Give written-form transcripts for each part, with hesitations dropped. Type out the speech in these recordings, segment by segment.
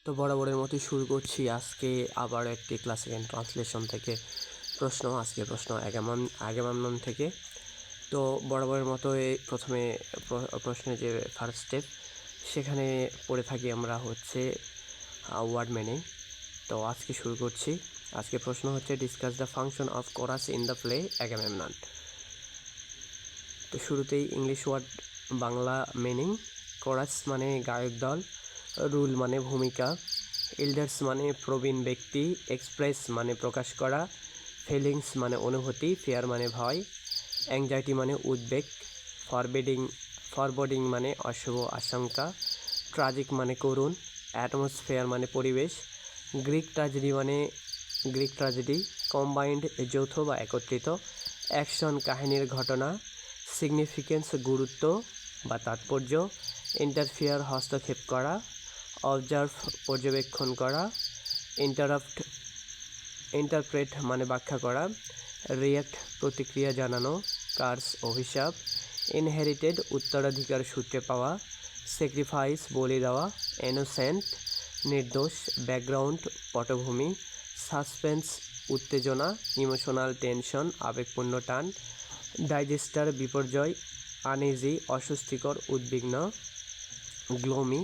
তো বরাবরের মতোই শুরু করছি আজকে আবার একটি ক্লাস 7 ট্রান্সলেশন থেকে প্রশ্ন। আজকে প্রশ্ন আগামামনন থেকে। তো বরাবরের মতোই প্রথমে প্রশ্নের যে ফার্স্ট স্টেপ সেখানে পড়ে থাকি আমরা হচ্ছে ওয়ার্ড মিনিং। তো আজকে শুরু করছি। আজকে প্রশ্ন হচ্ছে discuss the function of chorus in the play Agamemnon. তো শুরুতেই English word Bangla meaning. Chorus মানে গায়ক দল, রুল মানে ভূমিকা, এল্ডার্স মানে প্রবীণ ব্যক্তি, এক্সপ্রেস মানে প্রকাশ করা, ফিলিংস মানে অনুভূতি, ফিয়ার মানে ভয়, অ্যাংজাইটি মানে উদ্বেগ, ফরবোর্ডিং মানে অশুভ আশঙ্কা, ট্রাজিক মানে করুণ, অ্যাটমসফিয়ার মানে পরিবেশ, গ্রিক ট্র্যাজেডি কম্বাইন্ড যৌথ বা একত্রিত, অ্যাকশন কাহিনীর ঘটনা, সিগনিফিকেন্স গুরুত্ব বা তাৎপর্য, ইন্টারফিয়ার হস্তক্ষেপ করা, অবজার্ভ পর্যবেক্ষণ করা, ইন্টারপ্রেট মানে ব্যাখ্যা করা, রিয়াক্ট প্রতিক্রিয়া জানানো, কার্স অভিশাপ, ইনহেরিটেড উত্তরাধিকার সূত্রে পাওয়া, স্যাক্রিফাইস বলি দেওয়া, ইনোসেন্ট নির্দোষ, ব্যাকগ্রাউন্ড পটভূমি, সাসপেন্স উত্তেজনা, ইমোশনাল টেনশন আবেগপূর্ণ টান, ডাইজেস্টার বিপর্যয়, আনইজি অস্বস্তিকর উদ্বিগ্ন, গ্লোমি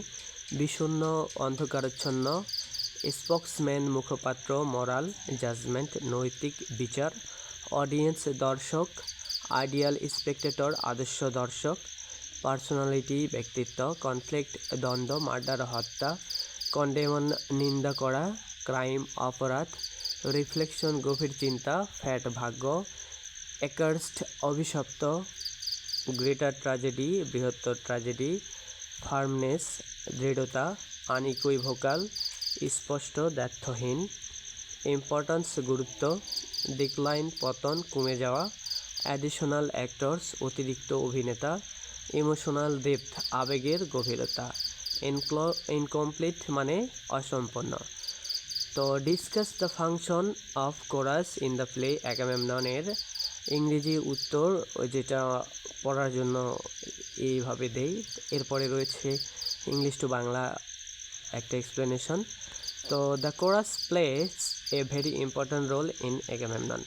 বিষণ্ণ অন্ধকারাচ্ছন্ন, স্পোক্সম্যান মুখপাত্র, মরাল জাজমেন্ট নৈতিক বিচার, অডিয়েন্স দর্শক, আইডিয়াল স্পেক্টেটর আদর্শ দর্শক, পার্সোনালিটি ব্যক্তিত্ব, কনফ্লিক্ট দ্বন্দ্ব, মার্ডার হত্যা, কন্ডেমন নিন্দা করা, ক্রাইম অপরাধ, রিফ্লেকশন গভীর চিন্তা, ফ্যাট ভাগ্য, অ্যাকার্সড অভিশপ্ত, গ্রেটার ট্র্যাজেডি বৃহত্তর ট্র্যাজেডি, ফার্মনেস দৃঢ়তা, আনইকুইভোকাল স্পষ্ট দ্ব্যর্থহীন, ইম্পর্ট্যান্স গুরুত্ব, ডিক্লাইন পতন কমে যাওয়া, অ্যাডিশনাল অ্যাক্টরস অতিরিক্ত অভিনেতা, ইমোশনাল ডেপথ আবেগের গভীরতা, ইনকমপ্লিট মানে অসম্পন্ন। তো discuss the function of chorus in the play অ্যাগামেমননের ইংরেজি উত্তর যেটা পড়ার জন্য এইভাবে দেই। এরপরে রয়েছে ইংলিশ টু বাংলা একটা এক্সপ্লেনেশন। তো the chorus plays a very important role in Agamemnon.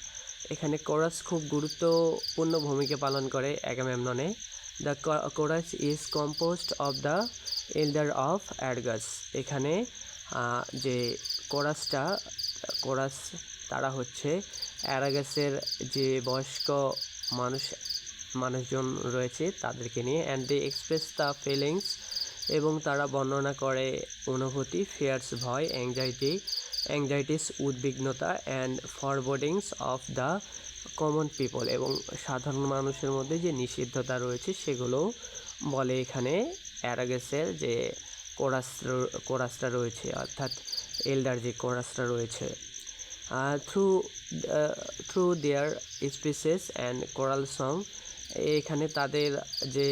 এখানে কোরাস খুব গুরুত্বপূর্ণ ভূমিকা পালন করে অ্যাগামেমননে। The chorus is composed of the elder of Argos. এখানে যে কোরাস তারা হচ্ছে অ্যারাগাসের যে বয়স্ক মানুষজন রয়েছে তাদেরকে নিয়ে। And they express the feelings এবং তারা বর্ণনা করে অনুভূতি, ফিয়ার্স ভয়, অ্যাংজাইটিস উদ্বিগ্নতা, and forebodings of the common people এবং সাধারণ মানুষের মধ্যে যে নিষিদ্ধতা রয়েছে সেগুলো বলে এখানে অ্যারাগাসের যে কোরাসটা রয়েছে, অর্থাৎ এল্ডার যে কোরাসটা রয়েছে। Through their speeches and choral song, এখানে তাদের যে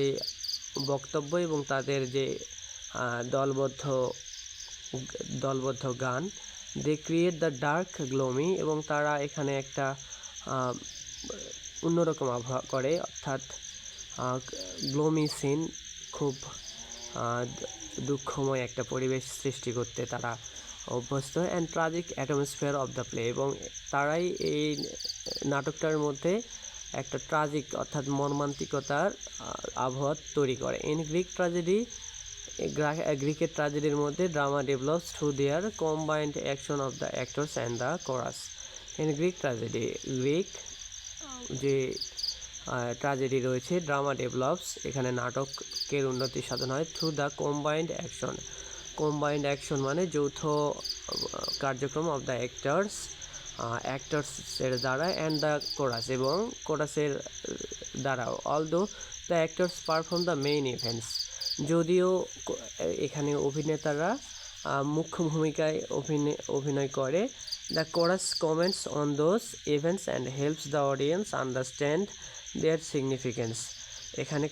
বক্তব্য এবং তাদের যে দলবদ্ধ গান, they create the dark gloomy এবং তারা এখানে একটা অন্যরকম আবহাওয়া করে, অর্থাৎ গ্লোমি সিন খুব দুঃখময় একটা পরিবেশ সৃষ্টি করতে তারা অভ্যস্ত। And tragic atmosphere of the play এবং তারাই এই নাটকটার মধ্যে একটা ট্রাজিক অর্থাৎ মর্মান্তিকতার আবহাওয়া তৈরি করে। ইন গ্রিকের ট্র্যাজেডির মধ্যে drama develops through there combined action of the actors and the chorus. In Greek যে ট্র্যাজেডি রয়েছে, ড্রামা ডেভেলপস এখানে নাটকের উন্নতি সাধন হয় থ্রু দ্য কম্বাইন্ড অ্যাকশন মানে যৌথ কার্যক্রম অফ দ্য অ্যাক্টরসের দ্বারা, অ্যান্ড দ্য কোরাস এবং কোরাসের দ্বারাও। Although the actors perform the main events, যদিও এখানে অভিনেতারা মুখ্য ভূমিকায় অভিনয় করে। The chorus comments on those events and helps the audience understand their significance. এখানে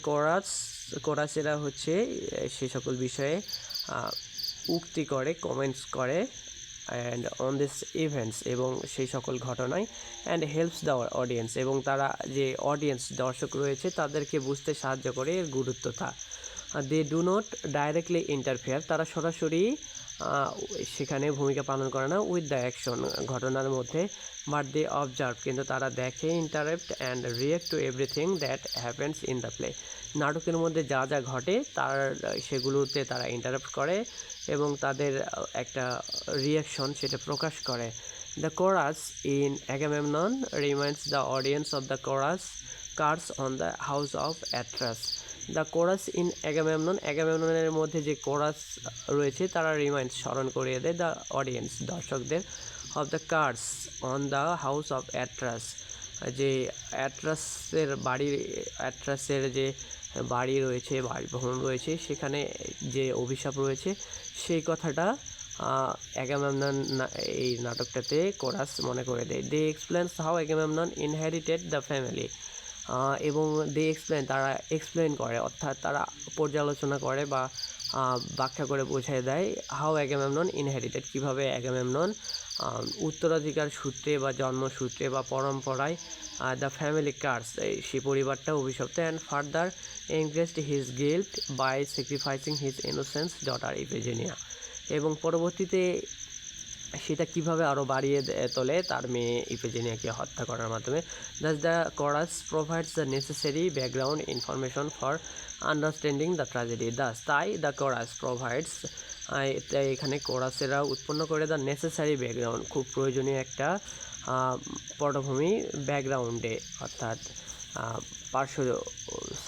কোরাসেরা হচ্ছে সে সকল বিষয়ে উক্তি করে, কমেন্টস করে, অ্যান্ড অন দিস ইভেন্টস এবং সেই সকল ঘটনায়, অ্যান্ড হেল্পস দ্য অডিয়েন্স এবং তারা যে অডিয়েন্স দর্শক রয়েছে তাদেরকে বুঝতে সাহায্য করে এর গুরুত্বটা। They do not directly interfere, তারা সরাসরি সেখানে ভূমিকা পালন করে না উইথ দ্য অ্যাকশন ঘটনার মধ্যে, বাট দে অবজার্ভ কিন্তু তারা দেখে, interrupt and react two everything that happens in the play. নাটকের মধ্যে যা যা ঘটে তার সেগুলোতে তারা ইন্টারাপ্ট করে এবং তাদের একটা রিয়াকশন সেটা প্রকাশ করে। The chorus in Agamemnon reminds the audience of the chorus curse on the house of Atreus. The chorus in অ্যাগামেমননের মধ্যে যে কোরাস রয়েছে তারা রিমাইন্ডস স্মরণ করিয়ে দেয় দ্য অডিয়েন্স দর্শকদের of the curse on the house of Atreus, যে অ্যাট্রাসের যে বাড়ি রয়েছে, বাসভবন রয়েছে, সেখানে যে অভিশাপ রয়েছে সেই কথাটা অ্যাগামেমনন এই নাটকটাতে কোরাস মনে করে দেয়। They explains how Agamemnon inherited the family, এবং দে এক্সপ্লেন তারা এক্সপ্লেন করে অর্থাৎ তারা পর্যালোচনা করে বা ব্যাখ্যা করে বোঝায় দেয় হাউ অ্যাগামেমনন ইনহেরিটেড, কীভাবে অ্যাগামেমনন উত্তরাধিকার সূত্রে বা জন্মসূত্রে বা পরম্পরায় দ্য ফ্যামিলি কার্স সেই পরিবারটা অভিশপ্ত, and further engrossed his guilt by sacrificing his innocence daughter Iphigenia, এবং পরবর্তীতে সেটা কীভাবে আরও বাড়িয়ে তোলে তার মেয়ে ইফেজেনিয়াকে হত্যা করার মাধ্যমে। Das the chorus provides the necessary background information for understanding the tragedy. তাই দ্য কোরাস প্রোভাইডস, তাই এখানে কোরাসেরা উৎপন্ন করে দ্য নেসেসারি ব্যাকগ্রাউন্ড, খুব প্রয়োজনীয় একটা পটভূমি ব্যাকগ্রাউন্ডে অর্থাৎ পার্শ্ব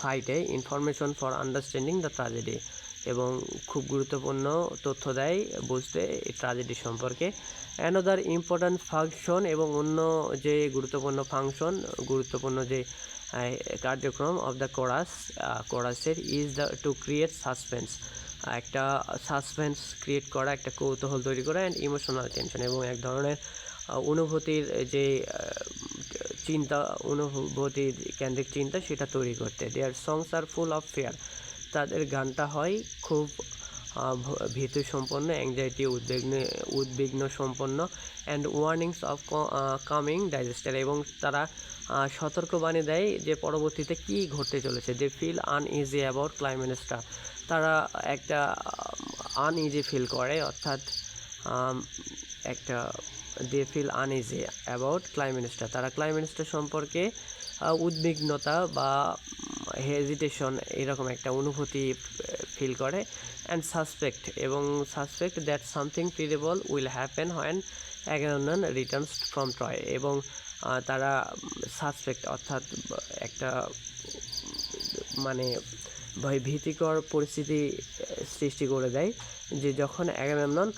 সাইটে information for understanding the tragedy, এবং খুব গুরুত্বপূর্ণ তথ্য দেয় বুঝতে এই ট্র্যাজেডি সম্পর্কে। অ্যানাদার ইম্পর্ট্যান্ট ফাংশন, এবং অন্য যে গুরুত্বপূর্ণ যে কার্যক্রম অফ দ্য কোরাসের is the to create suspense, একটা সাসপেন্স ক্রিয়েট করা, একটা কৌতূহল তৈরি করা, অ্যান্ড ইমোশনাল টেনশন, এবং এক ধরনের অনুভূতির যে অনুভূতির কেন্দ্রিক চিন্তা সেটা তৈরি করতে। দেয়ার সংস আর ফুল অফ ফিয়ার, তাদের গানটা হয় খুব ভীতি সম্পন্ন, অ্যাংজাইটি উদ্বিগ্ন সম্পন্ন, অ্যান্ড ওয়ার্নিংস অফ কামিং ডাইজাস্টার, এবং তারা সতর্কবাণী দেয় যে পরবর্তীতে কী ঘটতে চলেছে। দে ফিল আনইজি অ্যাবাউট ক্লাইমেক্সটা, তারা একটা আনইজি ফিল করে, অর্থাৎ একটা দে ফিল আনইজি অ্যাবাউট ক্লাইমেক্সটা, তারা ক্লাইমেক্সটা সম্পর্কে উদ্বিগ্নতা বা হেজিটেশন এরকম একটা অনুভূতি ফিল করে। And suspect that something terrible will happen when Agamemnon Returns from Troy, এবং তারা সাসপেক্ট অর্থাৎ একটা মানে ভীতিকর পরিস্থিতি সৃষ্টি করে দেয় যে যখন অ্যাগামেমনন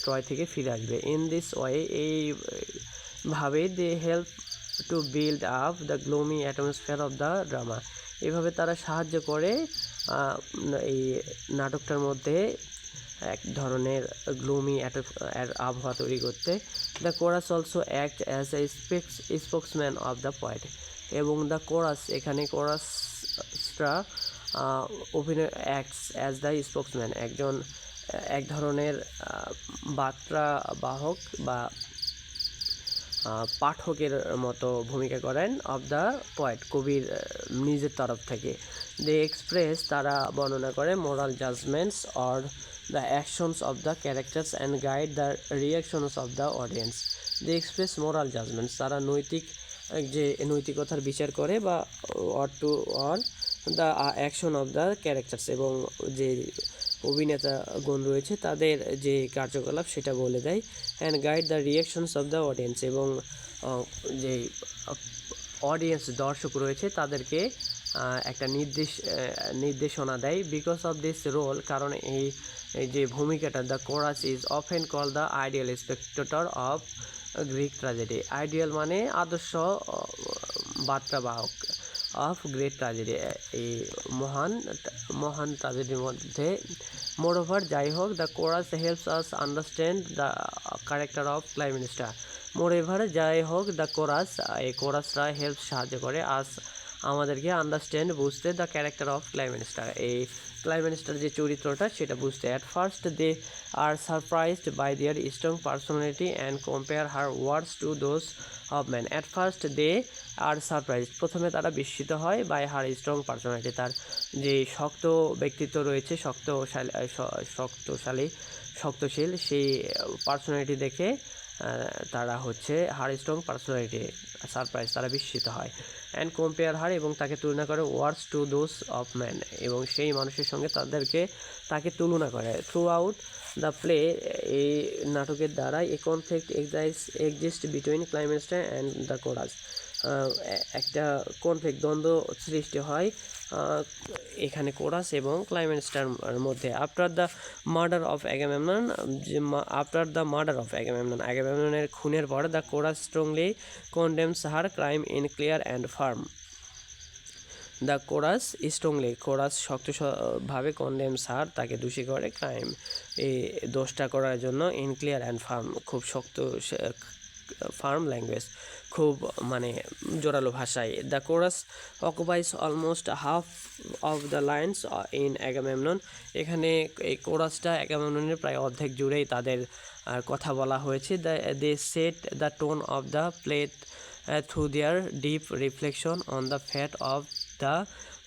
ট্রয় থেকে ফিরে আসবে। ইন দিস ওয়ে, এইভাবে they help to build up the gloomy atmosphere of the drama, এভাবে তারা সাহায্য করে এই নাটকটার মধ্যে এক ধরনের গ্লোমি আবহাওয়া তৈরি করতে। The chorus also act as a spokesman of the poet, এবং দ্য কোরাস এখানে কোরাসরা অভিনয় অ্যাক্টস অ্যাজ দ্য স্পোক্সম্যান, এক ধরনের বার্তাবাহক বা পাঠকের মতো ভূমিকা করেন অফ দ্য পয়েট, কবির নিজের তরফ থেকে। দে এক্সপ্রেস, তারা বর্ণনা করে moral judgements or the actions of the characters and guide the reactions of the audience. They express moral judgements, তারা নৈতিকতার বিচার করে, বা or the action of the characters, এবং যে অভিনেতাগণ রয়েছে তাদের যে কার্যকলাপ সেটা বলে দেয়। And guide the reactions of the audience, এবং যে অডিয়েন্স দর্শক রয়েছে তাদেরকে একটা নির্দেশনা দেয়। বিকজ অফ দিস রোল, কারণ এই যে ভূমিকাটা, the chorus is often call the ideal spectator of Greek tragedy. Ideal মানে আদর্শ বার্তাবাহক অফ গ্রেট ট্র্যাজেডি, এই মহান ট্র্যাজেডির মধ্যে। মোরওভার, যাই হোক, the chorus helps us understand the character of ক্লাইমেক্সটা। মোরওভার, যাই হোক, দ্য এই কোরাসরা হেল্প সাহায্য করে আমাদেরকে আন্ডারস্ট্যান্ড বুঝতে দ্য ক্যারেক্টার অফ ক্লাইমেক্সটা, এই ক্লাইমেক্সটার যে চরিত্রটা সেটা বুঝতে। At first they are surprised by their strong personality and compare her words to those of man. At first they are surprised, প্রথমে তারা বিস্মিত হয় বাই হার স্ট্রং পার্সোনালিটি, তার যে শক্ত ব্যক্তিত্ব রয়েছে, শক্তিশালী শক্তশীল সেই পার্সোনালিটি দেখে তারা হচ্ছে হার স্ট্রং পার্সোনালিটি সারপ্রাইজ, তারা বিস্মিত হয়। অ্যান্ড কম্পেয়ার হার, এবং তাকে তুলনা করে ওয়ার্ডস টু দোজ অফ ম্যান, এবং সেই মানুষের সঙ্গে তাকে তুলনা করে। থ্রু আউট দ্য প্লে, এই নাটকের দ্বারা এ কনফ্লিক্ট এক্সিস্ট বিটুইন ক্লাইম্যাক্সটা অ্যান্ড দ্য কোরাস, একটা কনফ্লিক্ট, দ্বন্দ্ব সৃষ্টি হয় এখানে কোরাস এবং ক্লাইম্যাক্সটার মধ্যে। After the murder of Agamemnon, অ্যাগামেমননের খুনের পর the chorus strongly condemns her crime in clear and firm. The chorus শক্তভাবে কন্ডেমস হার, তাকে দোষী করে, ক্রাইম এই দোষটা করার জন্য, ইন ক্লিয়ার অ্যান্ড ফার্ম খুব শক্ত, ফার্ম ল্যাঙ্গুয়েজ, খুব মানে জোরালো ভাষায়। The chorus occupies almost half of the lines in Agamemnon, এখানে এই কোরাসটা অ্যাগামেমননের প্রায় অর্ধেক জুড়েই তাদের কথা বলা হয়েছে। They set the tone of the play through their deep reflection on the fate of the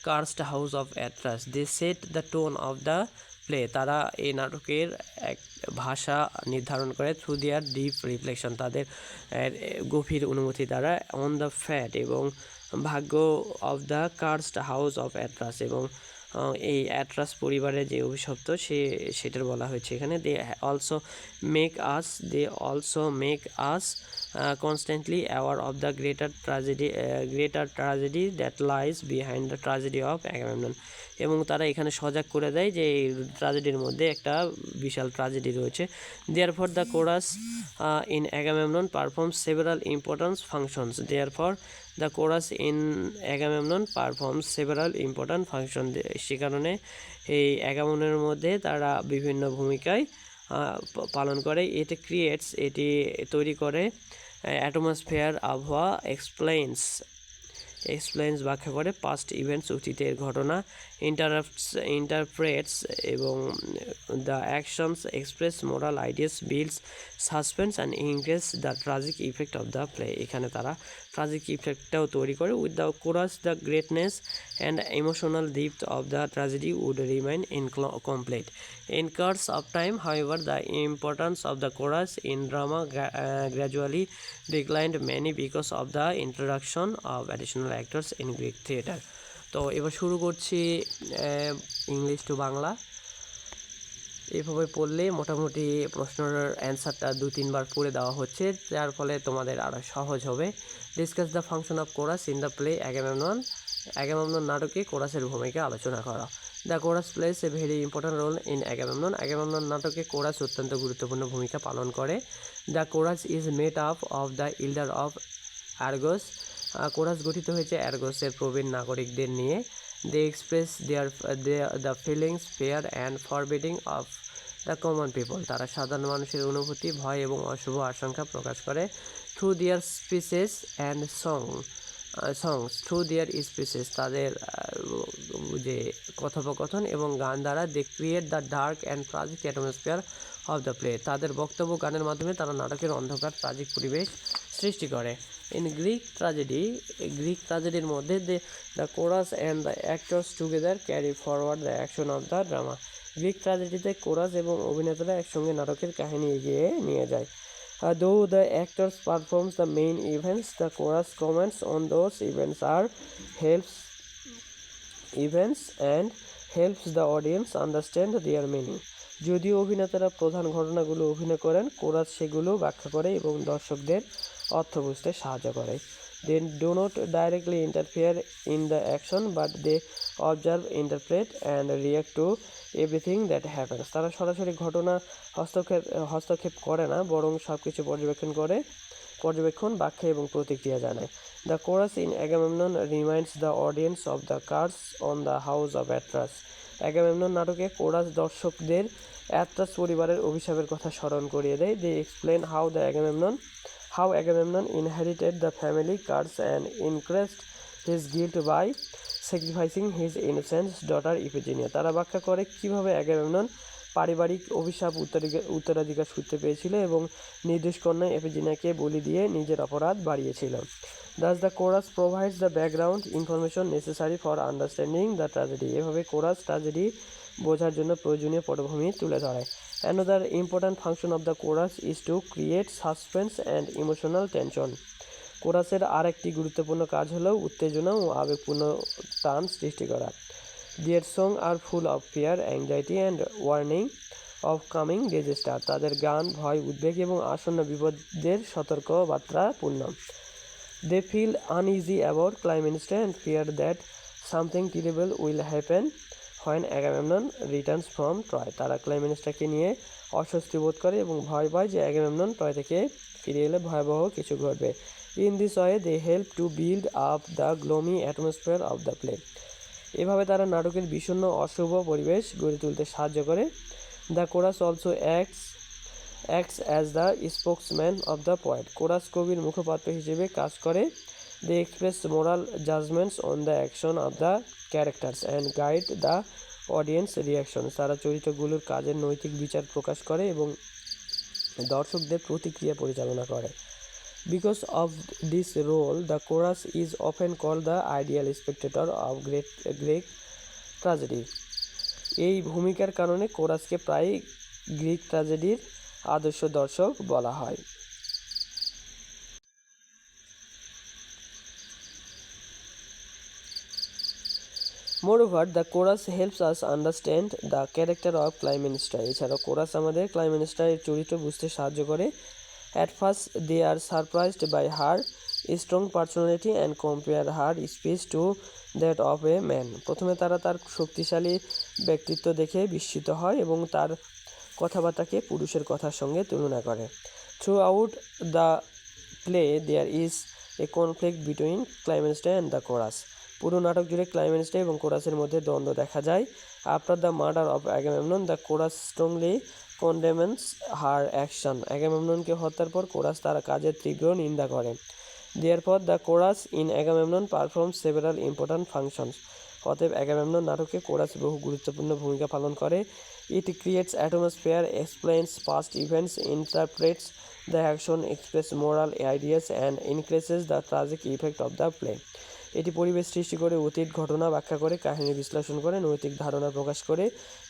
cursed house of Atreus. They set the tone of the play, তারা এই নাটকের এক ভাষা নির্ধারণ করে, থ্রু দেয়ার ডিপ রিফ্লেকশন, তাদের গভীর অনুভূতি দ্বারা, অন দ্য ফ্যাট এবং ভাগ্য, of the cursed house of Atreus, এবং এই অ্যাট্রাস পরিবারের যে অভিশপ্ত সেটার বলা হয়েছে এখানে। They also make us constantly aware of the greater tragedy that lies behind the tragedy of Agamemnon, এবং তারা এখানে সজাগ করে দেয় যে এই ট্র্যাজেডির মধ্যে একটা বিশাল ট্র্যাজেডি রয়েছে। Therefore the chorus in Agamemnon performs several important functions. The chorus in Agamemnon performs several important function, সে কারণে এই অ্যাগামেমননের মধ্যে তারা বিভিন্ন ভূমিকায় পালন করে। এটি তৈরি করে অ্যাটমসফিয়ার, আবহাওয়া, এক্সপ্লেইনস ব্যাখ্যা করে, পাস্ট ইভেন্টস অতীতের ঘটনা, ইন্টারপ্রেটস এবং the actions, express moral ideas, builds suspense and increase the tragic effect of the play, এখানে তারা ট্রাজিক ইফেক্টটাও তৈরি করে। With the chorus the greatness and emotional depth of the tragedy would remain incomplete. In course of time, however, the importance of the chorus in drama gradually declined, mainly because of the introduction of additional actors in Greek theatre. তো এবার শুরু করছি English to Bangla. এভাবে পড়লে মোটামুটি প্রশ্নের অ্যান্সারটা 2-3 বার পড়ে দেওয়া হচ্ছে, যার ফলে তোমাদের আরও সহজ হবে। Discuss the function of chorus in the play Agamemnon নাটকে কোরাসের ভূমিকা আলোচনা করা। The chorus plays a very important role in Agamemnon নাটকে কোরাস অত্যন্ত গুরুত্বপূর্ণ ভূমিকা পালন করে। The chorus is made up of the elder of Argos, chorus গঠিত হয়েছে অ্যারগসের প্রবীণ নাগরিকদের নিয়ে। They express the feelings, fear and forbidding of the common people, তারা সাধারণ মানুষের অনুভূতি, ভয় এবং অশুভ আশঙ্কা প্রকাশ করে। Through their speeches and through their speeches, তাদের যে কথোপকথন এবং গান দ্বারা, they create the dark and tragic atmosphere of the play, তাদের বক্তব্য গানের মাধ্যমে তারা নাটকের অন্ধকার ট্রাজিক পরিবেশ সৃষ্টি করে। ইন গ্রিক ট্রাজেডির মধ্যে the chorus and the actors together carry forward the action of the drama, Greek ট্রাজেডিতে কোরাস এবং অভিনেতারা একসঙ্গে নাটকের কাহিনী এগিয়ে নিয়ে যায়। Though the actors performs the main events, the chorus comments on those events and helps the audience understand their meaning. যদিও অভিনেতারা প্রধান ঘটনাগুলো অভিনয় করেন, কোরাস সেগুলো ব্যাখ্যা করে এবং দর্শকদের অর্থ বুঝতে সাহায্য করে। They do not directly interfere in the action, but they observe, interpret and react to everything that happens. তারা সরাসরি ঘটনা হস্তক্ষেপ করে না, বরং সব কিছু পর্যবেক্ষণ, ব্যাখ্যা এবং প্রতিক্রিয়া জানায়। The chorus in Agamemnon reminds the audience of the curse on the house of Atlas. Agamemnon নাটকে কোরাস দর্শকদের অ্যাট্রাস পরিবারের অভিশাপের কথা স্মরণ করিয়ে দেয়। They explain how Agamemnon inherited the family curse and increased his guilt by sacrificing his innocent daughter Iphigenia. তারা ব্যাখ্যা করে কিভাবে অ্যাগামেমনন পারিবারিক অভিশাপ উত্তরাধিকার সূত্রে পেয়েছিল এবং নির্দোষ কন্যা এফিজিনিয়াকে বলি দিয়ে নিজের অপরাধ বাড়িয়েছিল। Thus the chorus provides the background information necessary for understanding the tragedy. এভাবে কোরাস ট্র্যাজেডি বোঝার জন্য প্রয়োজনীয় পটভূমি তুলে ধরে। Another important function of the chorus is to create suspense and emotional tension. কোরাসের আর একটি গুরুত্বপূর্ণ কাজ হলো উত্তেজনা ও আবেগপূর্ণ টান সৃষ্টি করা। Their songs are full of fear, anxiety and warning of coming disaster. তাদের গান ভয়, উদ্বেগ এবং আসন্ন বিপদের সতর্কবার্তাপূর্ণ। They feel uneasy about Clytemnestra and fear that something terrible will happen when Agamemnon returns from Troy. তারা ক্লাইমেনেস্ট্রাকে নিয়ে অস্বস্তি বোধ করে এবং ভয় পায় যে অ্যাগামেমনন ট্রয় থেকে ফিরে এলে ভয়াবহ কিছু ঘটবে। In this way they help to build up the gloomy atmosphere of the play. এভাবে তারা নাটকের বিষণ্ণ অশুভ পরিবেশ গড়ে তুলতে সাহায্য করে। The chorus also acts as the spokesman of the poet. Chorus কবির মুখপাত্র হিসেবে কাজ করে। They express moral judgments on the action of the characters and guide the audience reaction. তারা চরিত্রগুলোর কাজের নৈতিক বিচার প্রকাশ করে এবং দর্শকদের প্রতিক্রিয়া পরিচালনা করে। Because of this role, the chorus is often called the ideal spectator of Greek tragedy. এই ভূমিকার কারণে কোরাসকে প্রায়ই গ্রিক ট্র্যাজেডির আদর্শ দর্শক বলা হয়। Moreover, the chorus helps us understand the character of Clytemnestra. এছাড়াও কোরাস আমাদের ক্লাইমেনেস্ট্রার চরিত্র বুঝতে সাহায্য করে। At first, they are surprised by her strong personality and compare her speech to that of a man. প্রথমে তারা তার শক্তিশালী ব্যক্তিত্ব দেখে বিস্মিত হয় এবং তার কথাবার্তাকে পুরুষের কথার সঙ্গে তুলনা করে। Throughout the play, there is a conflict between Clytemnestra and the chorus. পুরো নাটক জুড়ে ক্লাইমেনেস্ট্রা এবং কোরাসের মধ্যে দ্বন্দ্ব দেখা যায়। After the murder of Agamemnon, the chorus strongly condemns her action. অ্যাগামেমননকে হত্যার পর কোরাস তার কাজের তীব্র নিন্দা করে। Therefore, the chorus in Agamemnon performs several important functions. অতএব অ্যাগামেমনন নাটকে কোরাস বহু গুরুত্বপূর্ণ ভূমিকা পালন করে। It creates atmosphere, explains past events, interprets the action, expresses moral ideas and increases the tragic effect of the play. এটি পরিবেশ সৃষ্টি করে, অতীত ঘটনা ব্যাখ্যা করে, কাহিনী বিশ্লেষণ করে, নৈতিক ধারণা প্রকাশ করে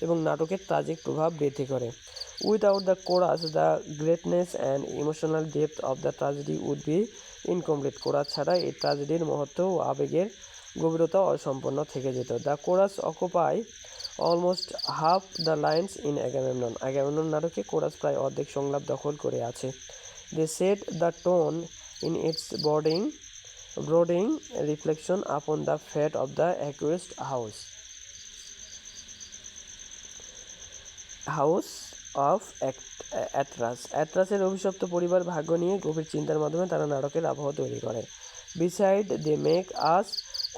এবং নাটকের ট্রাজিক প্রভাব বৃদ্ধি করে। Without the chorus, the greatness and emotional depth of the tragedy would be incomplete. কোরাস ছাড়া এই ট্রাজেডির মহত্ব ও আবেগের গভীরতা অসম্পন্ন থেকে যেত। The chorus occupy almost half the lines in Agamemnon. Agamemnon নাটকে কোরাস প্রায় অর্ধেক সংলাপ দখল করে আছে। They set the tone in its brooding reflection upon the fate of the accused house of Atras. অ্যাট্রাসের অভিশপ্ত পরিবার ভাগ্য নিয়ে গভীর চিন্তার মাধ্যমে তারা নাটকের আবহ তৈরি করে। Beside, they make us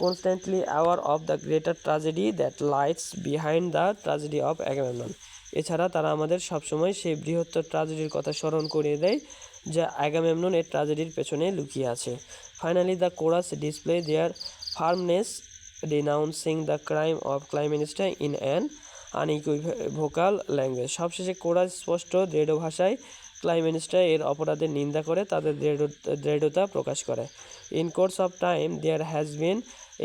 constantly aware of the greater tragedy that lies behind the tragedy of Agamemnon. এছাড়া তারা আমাদের সবসময় সেই বৃহত্তর ট্র্যাজেডির কথা স্মরণ করিয়ে দেয় যা অ্যাগামেমনন এর ট্র্যাজেডির পেছনে লুকিয়ে আছে। Finally, the chorus display their firmness, denouncing the crime of Clytemnestra in an unequivocal language. সবশেষে কোরাস স্পষ্ট দৃঢ় ভাষায় ক্লাইমেনেস্ট্রা এর অপরাধের নিন্দা করে তাদের দৃঢ়তা প্রকাশ করে। In course of time, there has been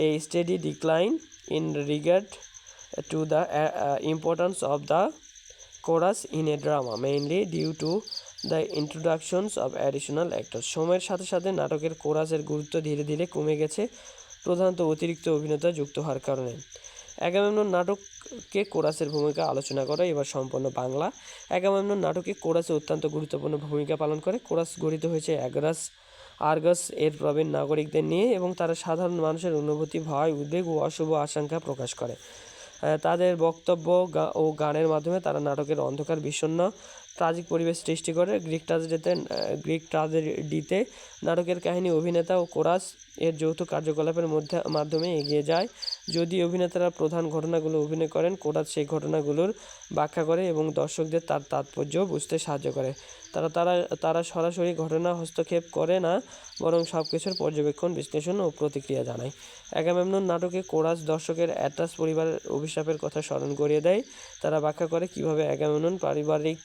a steady decline in regard to the importance of the chorus in a drama, mainly due to the introductions of additional actors. সময়ের সাথে সাথে নাটকের কোরাসের গুরুত্ব ধীরে ধীরে কমে গেছে, প্রধানত অতিরিক্ত অভিনেতা যুক্ত হওয়ার কারণে। অ্যাগামেমনন নাটকে কোরাসের ভূমিকা আলোচনা করা এবার সম্পূর্ণ বাংলা। অ্যাগামেমনন নাটকে কোরাসে অত্যন্ত গুরুত্বপূর্ণ ভূমিকা পালন করে। কোরাস গঠিত হয়েছে আর্গাস এর প্রবীণ নাগরিকদের নিয়ে এবং তারা সাধারণ মানুষের অনুভূতি, ভয়, উদ্বেগ ও অশুভ আশঙ্কা প্রকাশ করে। তাদের বক্তব্য ও গানের মাধ্যমে তারা নাটকের অন্ধকার বিষণ্ণ ট্রাজিক পরিবেশ সৃষ্টি করে। গ্রিক ট্র্যাজেডিতে নাটকের কাহিনী অভিনেতা ও কোরাস এর যৌথ কার্যকলাপের মাধ্যমে এগিয়ে যায়। যদি অভিনেতারা প্রধান ঘটনাগুলো অভিনয় করেন, কোরাস সেই ঘটনাগুলোর ব্যাখ্যা করে এবং দর্শকদের তার তাৎপর্য বুঝতে সাহায্য করে। তারা সরাসরি ঘটনা হস্তক্ষেপ করে না, বরং সব কিছুর পর্যবেক্ষণ, বিশ্লেষণ ও প্রতিক্রিয়া জানায়। অ্যাগামেমনন নাটকে কোরাস দর্শকের অ্যাট্রাস পরিবারের অভিশাপের কথা স্মরণ করিয়ে দেয়। তারা ব্যাখ্যা করে কীভাবে অ্যাগামেমনন পারিবারিক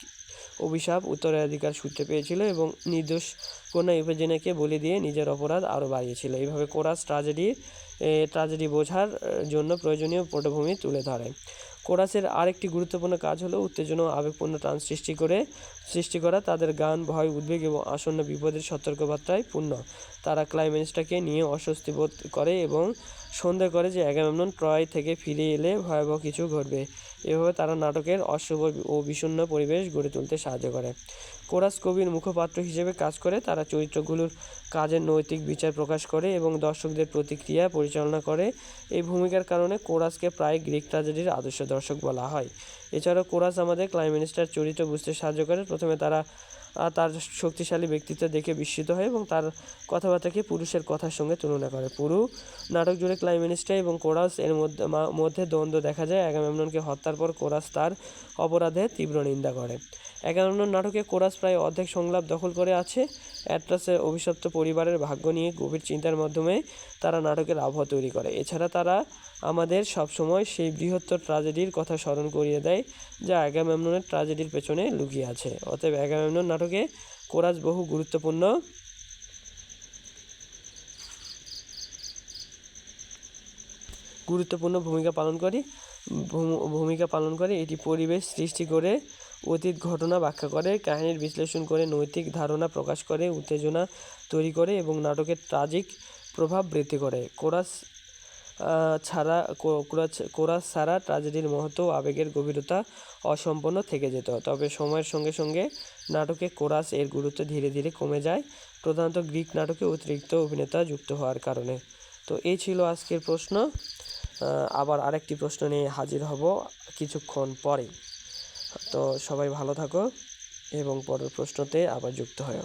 অভিশাপ উত্তরাধিকার সূত্রে পেয়েছিল এবং নির্দোষ কন্যা ইফেজিনাকে বলি দিয়ে নিজের অপরাধ আরও বাড়িয়েছিল। এইভাবে কোরাস ট্র্যাজেডি বোঝার জন্য প্রয়োজনীয় পটভূমি তুলে ধরে। কোরাসের আরেকটি গুরুত্বপূর্ণ কাজ হলো উত্তেজনা ও আবেগপূর্ণ টান সৃষ্টি করা। তাদের গান ভয়, উদ্বেগ এবং আসন্ন বিপদের সতর্কবার্তায় পূর্ণ। তারা ক্লাইম্যাক্সটাকে নিয়ে অস্বস্তি বোধ করে এবং সন্দেহ করে যে আগামেমনন ট্রয় থেকে ফিরে এলে ভয়াবহ কিছু ঘটবে। এভাবে তারা নাটকের অশুভ ও বিষণ্ণ পরিবেশ গড়ে তুলতে সাহায্য করে। কোরাস কবির মুখপাত্র হিসেবে কাজ করে। তারা চরিত্রগুলোর কাজের নৈতিক বিচার প্রকাশ করে এবং দর্শকদের প্রতিক্রিয়া পরিচালনা করে। এই ভূমিকার কারণে কোরাসকে প্রায় গ্রিক ট্র্যাজেডির আদর্শ দর্শক বলা হয়। এছাড়াও কোরাস আমাদের ক্লাইম্যাক্সটার চরিত্র বুঝতে সাহায্য করে। প্রথমে তারা তার শক্তিশালী ব্যক্তিত্ব দেখে বিস্মিত হয় এবং তার কথাবার্তাকে পুরুষের কথার সঙ্গে তুলনা করে। পুরো নাটক জুড়ে ক্লাইম্যাক্সটা এবং কোরাস এর মধ্যে দ্বন্দ্ব দেখা যায়। আগামেমননকে হত্যার পর কোরাস তার অপরাধের তীব্র নিন্দা করে। আগামেমনন নাটকে কোরাস প্রায় অর্ধেক সংলাপ দখল করে আছে। অ্যাট্রাসের অভিশপ্ত পরিবারের ভাগ্য নিয়ে গভীর চিন্তার মাধ্যমে তারা নাটকের আবহাওয়া তৈরি করে। এছাড়া তারা আমাদের সবসময় সেই বৃহত্তর ট্র্যাজেডির কথা স্মরণ করিয়ে দেয় যা আগামেমননের ট্র্যাজেডির পেছনে লুকিয়ে আছে। অতএব আগামেমনন নাটকে কোরাস বহু গুরুত্বপূর্ণ ভূমিকা পালন করে। এটি পরিবেশ সৃষ্টি করে, অতীত ঘটনা ব্যাখ্যা করে, কাহিনীর বিশ্লেষণ করে, নৈতিক ধারণা প্রকাশ করে, উত্তেজনা তৈরি করে এবং নাটকের ট্র্যাজিক প্রভাব বৃদ্ধি করে। কোরাস ছাড়া ট্র্যাজেডির মহত্ব ও আবেগের গভীরতা অসম্পন্ন থেকে যেত। তবে সময়ের সঙ্গে সঙ্গে নাটকে কোরাস এর গুরুত্ব ধীরে ধীরে কমে যায়, প্রধানত গ্রিক নাটকে অতিরিক্ত অভিনেতা যুক্ত হওয়ার কারণে। তো এই ছিল আজকের প্রশ্ন। আবার আরেকটি প্রশ্ন নিয়ে হাজির হব কিছুক্ষণ পরেই। তো সবাই ভালো থাকো এবং পরের প্রশ্নতে আবার যুক্ত হয়।